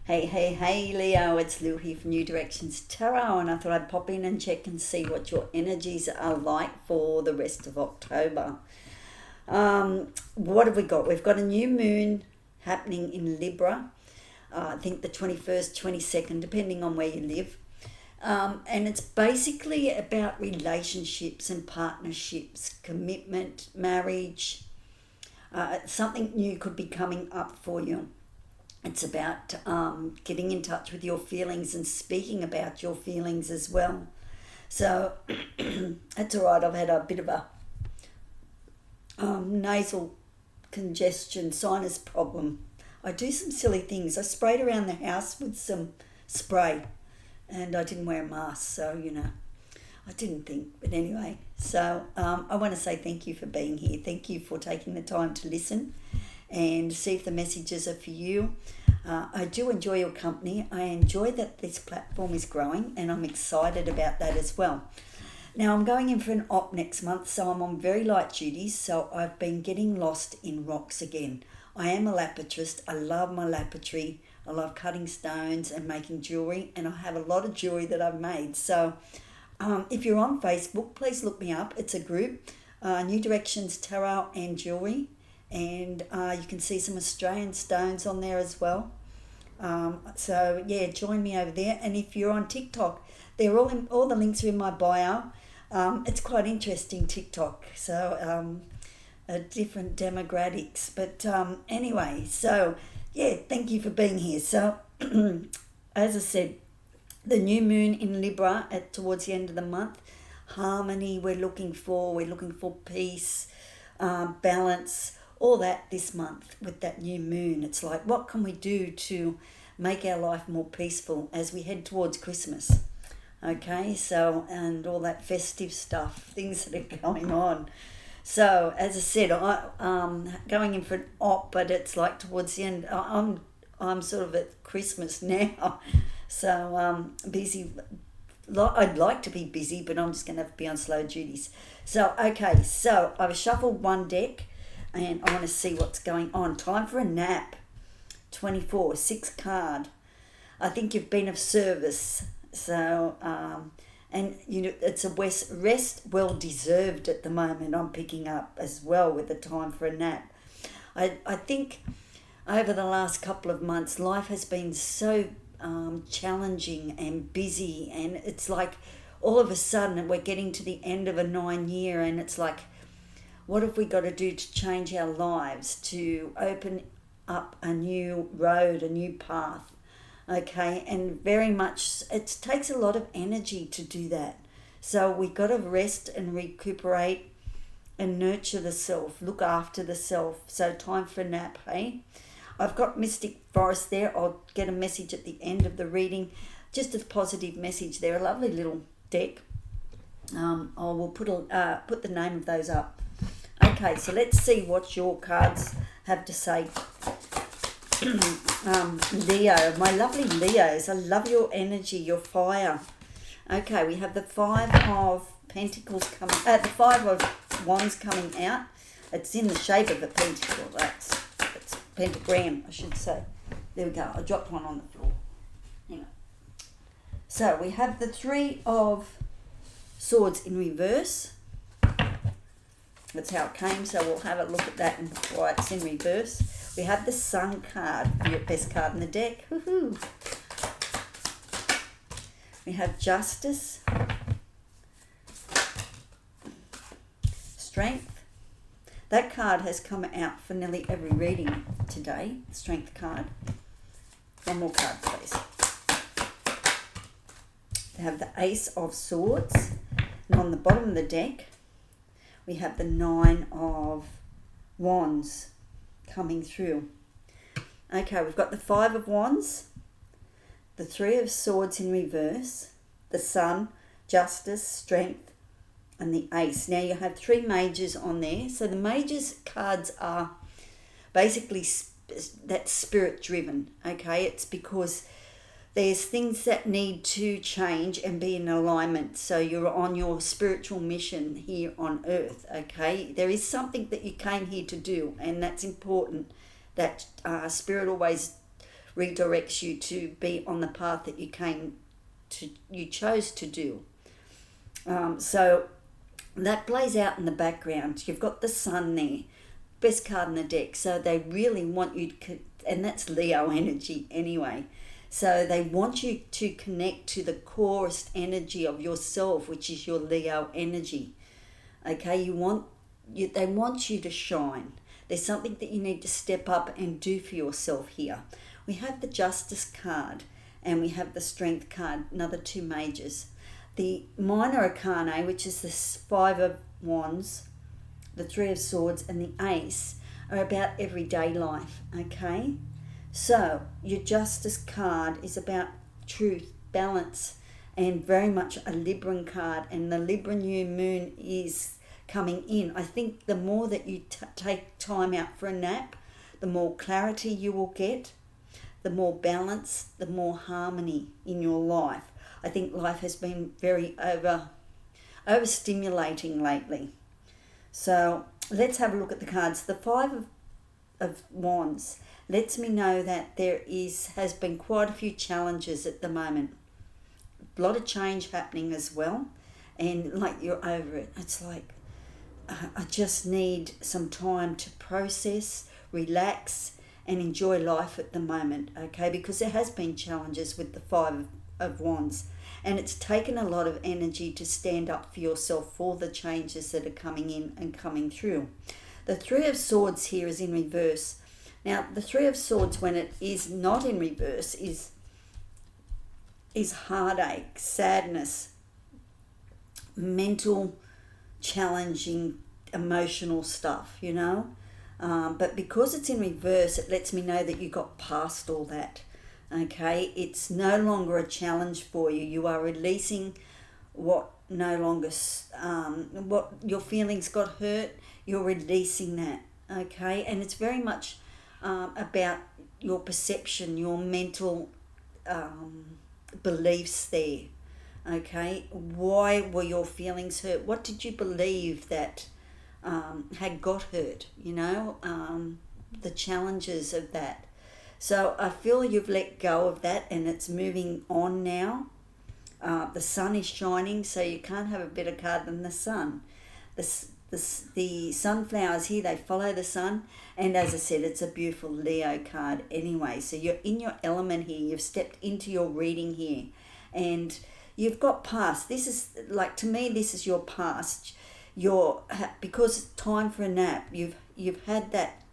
Hey, Leo, it's Lou here from New Directions Tarot, and I thought I'd pop in and check and see what your energies are like for the rest of October. What have we got? We've got a new moon happening in Libra, I think the 21st, 22nd, depending on where you live. And it's basically about relationships and partnerships, commitment, marriage. Something new could be coming up for you. It's about getting in touch with your feelings and speaking about your feelings as well. So that's all right. I've had a bit of a nasal congestion, sinus problem. I do some silly things. I sprayed around the house with some spray and I didn't wear a mask. So, I didn't think. But anyway, so I want to say thank you for being here. Thank you for taking the time to listen and see if the messages are for you. I do enjoy your company. I enjoy that this platform is growing and I'm excited about that as well. Now I'm going in for an op next month, so I'm on very light duties, so I've been getting lost in rocks again. I am a lapitrist. I love my lapitry. I love cutting stones and making jewellery, and I have a lot of jewellery that I've made. So if you're on Facebook, please look me up. It's a group, New Directions Tarot and Jewellery. And you can see some Australian stones on there as well. So yeah, join me over there. And if you're on TikTok, they're all the links are in my bio. It's quite interesting, TikTok. So different demographics. But anyway, so yeah, thank you for being here. So as I said, the new moon in Libra towards the end of the month, harmony. We're looking for peace, balance. All that this month with that new moon. It's like, what can we do to make our life more peaceful as we head towards Christmas? Okay, so, and all that festive stuff, things that are going on. So, as I said, I'm going in for an op, but it's like towards the end. I'm sort of at Christmas now, so busy. I'd like to be busy, but I'm just going to have to be on slow duties. So, okay, so I've shuffled one deck. And I want to see what's going on. Time for a nap. 24, 6 card. I think you've been of service. So, and it's a rest well deserved at the moment. I'm picking up as well with the time for a nap. I think over the last couple of months, life has been so challenging and busy. And it's like all of a sudden we're getting to the end of a 9-year and it's like, what have we got to do to change our lives, to open up a new road, a new path, okay? And very much, it takes a lot of energy to do that. So we've got to rest and recuperate and nurture the self, look after the self. So time for a nap, hey? I've got Mystic Forest there. I'll get a message at the end of the reading, just a positive message there, a lovely little deck. I will put the name of those up. Okay, so let's see what your cards have to say. Leo, my lovely Leos, I love your energy, your fire. Okay, we have the 5 of Pentacles coming, the 5 of Wands coming out. It's in the shape of a pentacle. That's pentagram, I should say. There we go. I dropped one on the floor. Hang on. So we have the 3 of Swords in reverse. That's how it came, so we'll have a look at that and why it's in reverse. We have the Sun card, your best card in the deck. Woohoo! We have Justice, Strength. That card has come out for nearly every reading today, the Strength card. One more card, please. We have the Ace of Swords, and on the bottom of the deck, we have the 9 of Wands coming through. Okay, we've got the 5 of Wands, the 3 of Swords in reverse, the Sun, Justice, Strength, and the Ace. Now you have 3 majors on there. So the majors cards are basically that spirit driven. Okay, it's because there's things that need to change and be in alignment. So you're on your spiritual mission here on earth, okay? There is something that you came here to do, and that's important. That spirit always redirects you to be on the path that you chose to do. So that plays out in the background. You've got the sun there, best card in the deck. So they really want you to, and that's Leo energy anyway. So they want you to connect to the corest energy of yourself, which is your Leo energy. Okay, they want you to shine. There's something that you need to step up and do for yourself here. We have the Justice card and we have the Strength card, another two majors. The Minor Arcana, which is the Five of Wands, the Three of Swords and the Ace, are about everyday life, okay? So your Justice card is about truth, balance, and very much a Libran card, and the Libran new moon is coming in. I think the more that you take time out for a nap, the more clarity you will get, the more balance, the more harmony in your life. I think life has been very overstimulating lately. So let's have a look at the cards. The Five of Wands lets me know that there has been quite a few challenges at the moment. A lot of change happening as well. And like you're over it. It's like, I just need some time to process, relax, and enjoy life at the moment, okay? Because there has been challenges with the Five of Wands, and it's taken a lot of energy to stand up for yourself for the changes that are coming in and coming through. The Three of Swords here is in reverse. Now, the Three of Swords, when it is not in reverse, is heartache, sadness, mental challenging emotional stuff, you know. But because it's in reverse, it lets me know that you got past all that. Okay, it's no longer a challenge for you. You are releasing what no longer, what your feelings got hurt. You're releasing that. Okay, and it's very much about your perception, your mental beliefs there. Okay, why were your feelings hurt? What did you believe that had got hurt? You know, the challenges of that. So I feel you've let go of that and it's moving on now. The sun is shining, so you can't have a better card than the sun. The sunflowers here, they follow the sun, and as I said, it's a beautiful Leo card anyway. So you're in your element here. You've stepped into your reading here, and you've got past. This is like, to me, this is your past. Because it's time for a nap. You've had that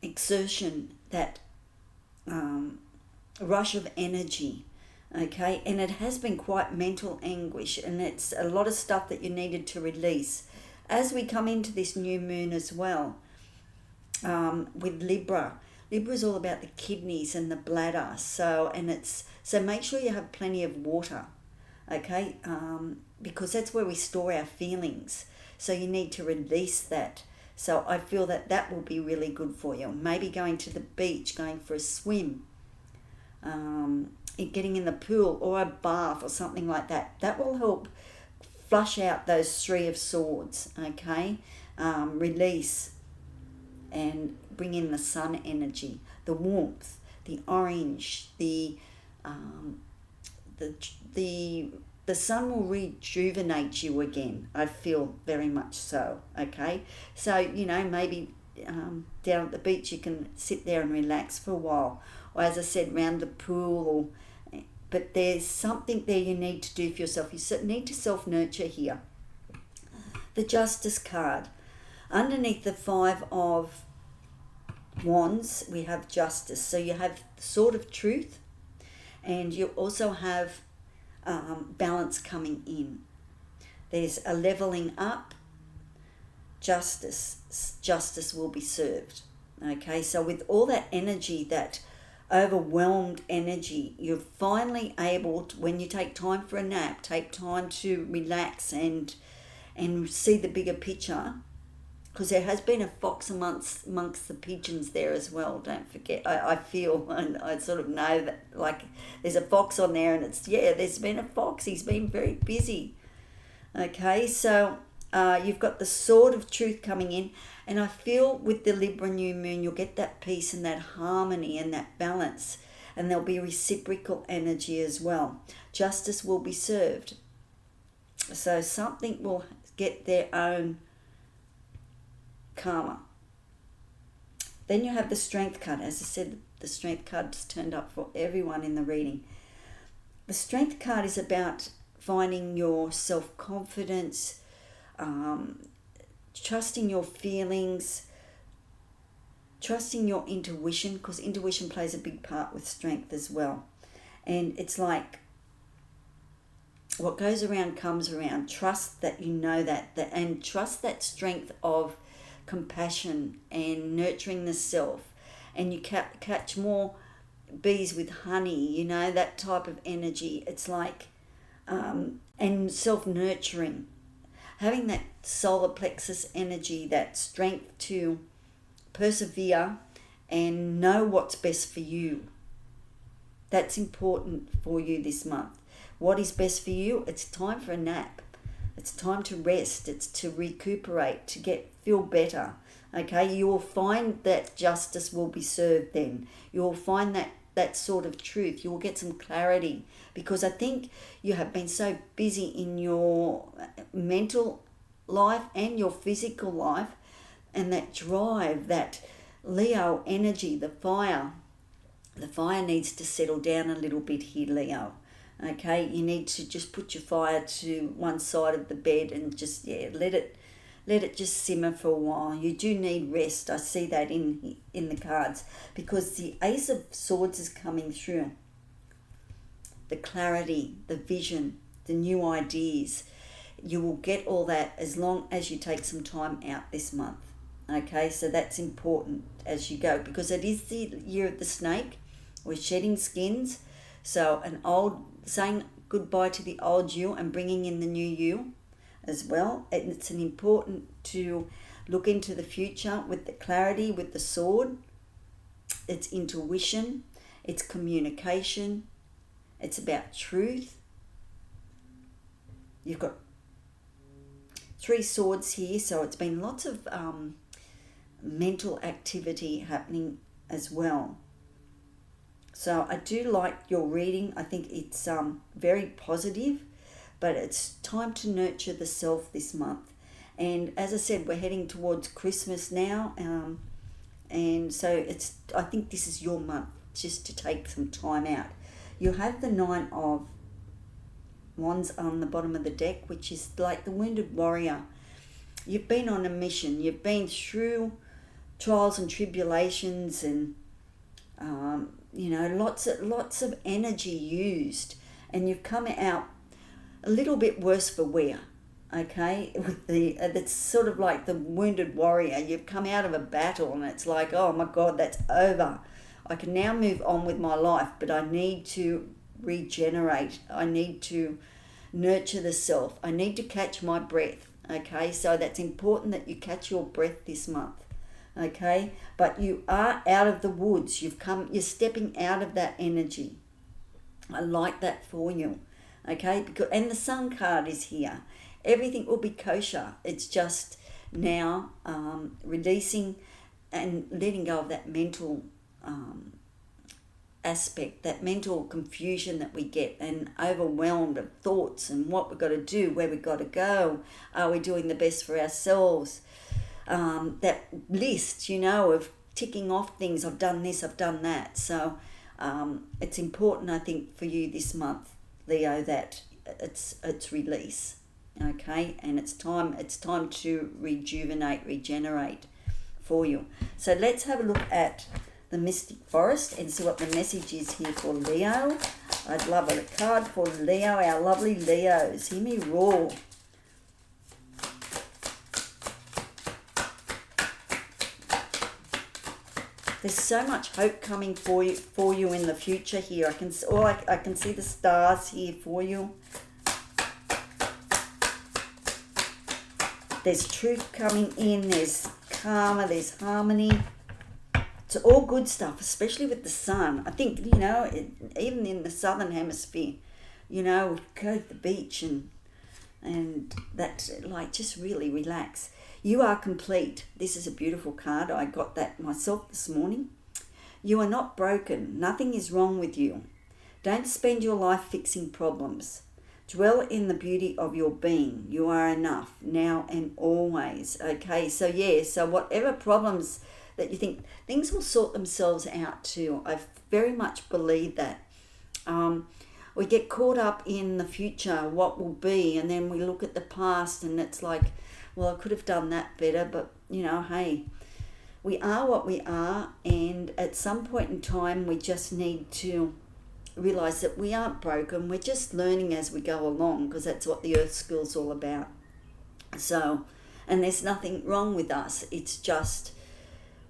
exertion, that rush of energy. Okay, and it has been quite mental anguish, and it's a lot of stuff that you needed to release. As we come into this new moon as well, with Libra. Libra is all about the kidneys and the bladder, so make sure you have plenty of water, okay, because that's where we store our feelings, so you need to release that. So I feel that will be really good for you. Maybe going to the beach, going for a swim, getting in the pool or a bath or something like that. That will help flush out those Three of Swords, okay? Release and bring in the sun energy, the warmth, the orange, the sun will rejuvenate you again. I feel very much so, okay? So, you know, maybe down at the beach you can sit there and relax for a while. Or as I said, round the pool. But there's something there you need to do for yourself. You need to self-nurture here. The Justice card. Underneath the Five of Wands, we have Justice. So you have the Sword of Truth, and you also have balance coming in. There's a leveling up. Justice will be served. Okay, so with all that energy, that overwhelmed energy, you're finally able to, when you take time for a nap, take time to relax and see the bigger picture, because there has been a fox amongst the pigeons there as well. Don't forget, I feel, and I sort of know that, like, there's a fox on there, and there's been a fox. He's been very busy. Okay, so You've got the sword of truth coming in, and I feel with the Libra new moon you'll get that peace and that harmony and that balance, and there'll be reciprocal energy as well. Justice will be served. So something will get their own karma. Then you have the Strength card. As I said, the Strength card's turned up for everyone in the reading. The Strength card is about finding your self-confidence, trusting your feelings, trusting your intuition, because intuition plays a big part with strength as well. And it's like what goes around comes around. Trust that you know that and trust that strength of compassion and nurturing the self, and you catch more bees with honey, you know, that type of energy. It's like and self-nurturing, having that solar plexus energy, that strength to persevere and know what's best for you. That's important for you this month. What is best for you? It's time for a nap. It's time to rest. It's to recuperate, to feel better. Okay, you will find that justice will be served then. You will find that sort of truth. You will get some clarity, because I think you have been so busy in your mental life and your physical life, and that drive, that Leo energy, the fire needs to settle down a little bit here, Leo. Okay, you need to just put your fire to one side of the bed and just let it just simmer for a while. You do need rest. I see that in the cards, because the Ace of Swords is coming through. The clarity, the vision, the new ideas. You will get all that as long as you take some time out this month. Okay, so that's important as you go, because it is the year of the snake. We're shedding skins. So saying goodbye to the old you and bringing in the new you as well. It's an important to look into the future with the clarity, with the sword. It's intuition, it's communication, it's about truth. You've got 3 swords here, so it's been lots of mental activity happening as well. So I do like your reading. I think it's very positive, but it's time to nurture the self this month. And as I said, we're heading towards Christmas now, and so I think this is your month just to take some time out. You have the 9 of Wands on the bottom of the deck, which is like the wounded warrior. You've been on a mission. You've been through trials and tribulations, and lots of energy used, and you've come out a little bit worse for wear. Okay, with that's sort of like the wounded warrior. You've come out of a battle, and it's like, oh my God, that's over. I can now move on with my life, but I need to regenerate. I need to nurture the self. I need to catch my breath. Okay, so that's important that you catch your breath this month. Okay, but you are out of the woods. You're stepping out of that energy. I like that for you. Okay, and the Sun card is here. Everything will be kosher. It's just now releasing and letting go of that mental aspect, that mental confusion that we get, and overwhelmed of thoughts and what we've got to do, where we've got to go, are we doing the best for ourselves? That list, of ticking off things. I've done this, I've done that. So it's important, I think, for you this month, Leo, that it's release. Okay, and it's time to regenerate for you. So let's have a look at the Mystic Forest and see what the message is here for Leo. I'd love a card for Leo, our lovely Leos. Hear me roar. There's so much hope coming for you in the future here. I can see the stars here for you. There's truth coming in. There's karma. There's harmony. It's all good stuff, especially with the sun. I think, even in the southern hemisphere, we go to the beach and, And that's like, just really relax. You are complete. This is a beautiful card. I got that myself this morning. You are not broken. Nothing is wrong with you. Don't spend your life fixing problems. Dwell in the beauty of your being. You are enough, now and always. Okay, so whatever problems that you think, things will sort themselves out too. I very much believe that. We get caught up in the future, what will be, and then we look at the past and it's like, well, I could have done that better, but hey, we are what we are, and at some point in time we just need to realize that we aren't broken. We're just learning as we go along, because that's what the Earth School's all about. So, and there's nothing wrong with us. It's just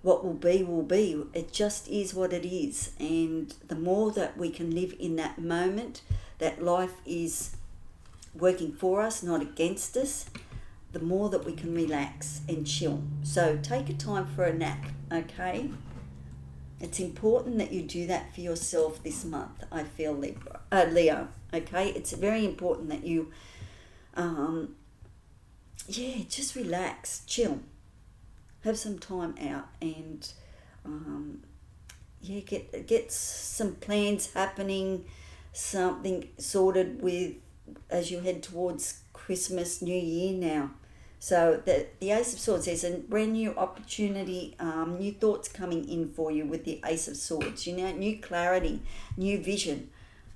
what will be will be. It just is what it is. And the more that we can live in that moment, that life is working for us, not against us, the more that we can relax and chill. So take a time for a nap, okay? It's important that you do that for yourself this month, I feel, Leo, okay? It's very important that you, just relax, chill. Have some time out and, get some plans happening, something sorted with as you head towards Christmas, New Year now. So the Ace of Swords, there's a brand new opportunity, new thoughts coming in for you with the Ace of Swords. New clarity, new vision.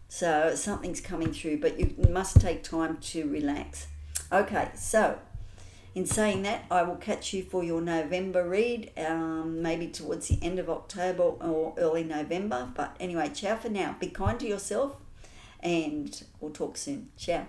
So something's coming through, but you must take time to relax. Okay, so in saying that, I will catch you for your November read, maybe towards the end of October or early November. But anyway, ciao for now. Be kind to yourself, and we'll talk soon. Ciao.